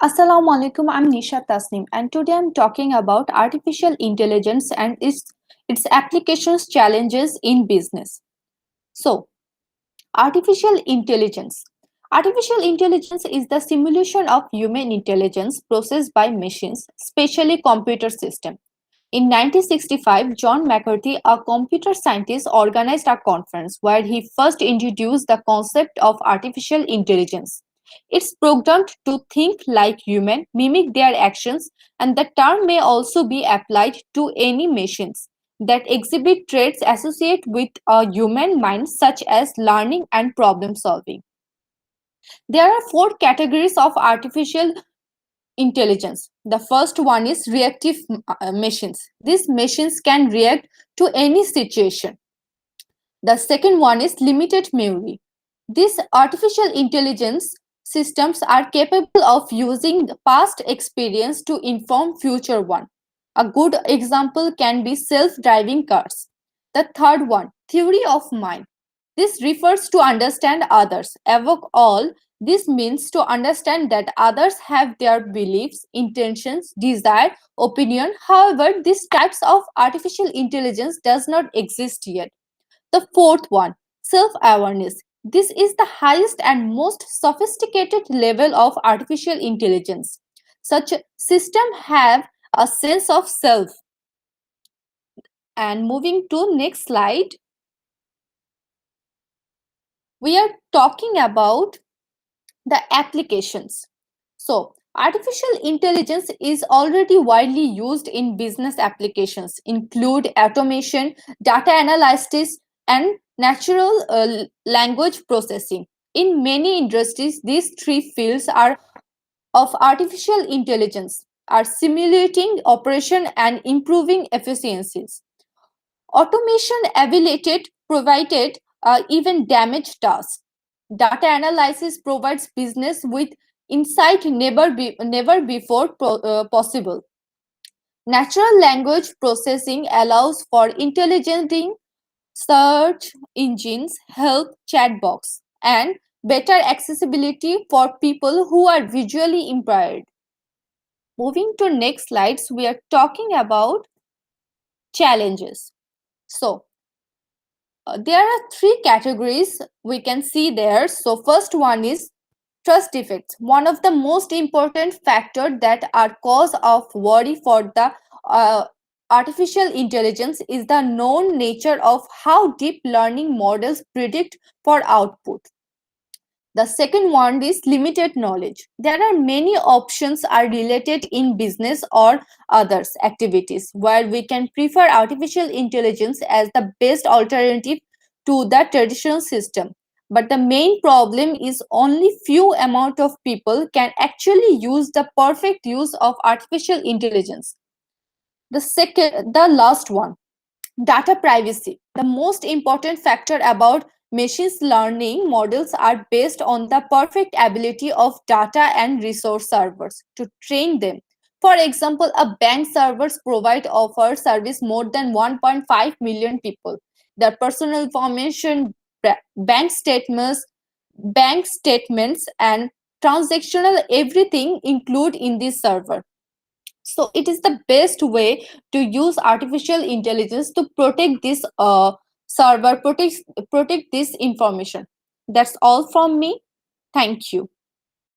Assalamu alaikum, I'm Nisha Tasnim, and today I'm talking about artificial intelligence and its applications challenges in business. So, artificial intelligence. Artificial intelligence is the simulation of human intelligence processed by machines, especially computer systems. In 1965, John McCarthy, a computer scientist, organized a conference where he first introduced the concept of artificial intelligence. It's programmed to think like human, mimic their actions, and the term may also be applied to any machines that exhibit traits associated with a human mind, such as learning and problem solving. There are four categories of artificial intelligence. The first one is reactive machines. These machines can react to any situation. The second one is limited memory. These artificial intelligence systems are capable of using the past experience to inform future one. A good example can be self-driving cars. The third one, theory of mind. This refers to understand others. Above all, this means to understand that others have their beliefs, intentions, desire, opinion. However, these types of artificial intelligence does not exist yet. The fourth one, self-awareness. This is the highest and most sophisticated level of artificial intelligence. Such systems have a sense of self. And moving to next slide, we are talking about the applications. So, artificial intelligence is already widely used in business applications, include automation, data analysis, and natural language processing. In many industries, these three fields are of artificial intelligence are simulating operation and improving efficiencies. Automation ability provided even damage tasks. Data analysis provides business with insight never before possible. Natural language processing allows for intelligencing search engines, help chatbots, and better accessibility for people who are visually impaired. Moving to next slides, we are talking about challenges. So, there are three categories we can see there. So first one is trust defects. One of the most important factors that are cause of worry for the uh, artificial intelligence is the known nature of how deep learning models predict for output. The second one is limited knowledge. There are many options are related in business or others activities where we can prefer artificial intelligence as the best alternative to the traditional system. But the main problem is only few amount of people can actually use the perfect use of artificial intelligence. The last one, data privacy. The most important factor about machine learning models are based on the perfect ability of data and resource servers to train them. For example, a bank servers provide offer service more than 1.5 million people. Their personal information, bank statements, and transactional everything include in this server. So it is the best way to use artificial intelligence to protect this server, protect this information. That's all from me. Thank you.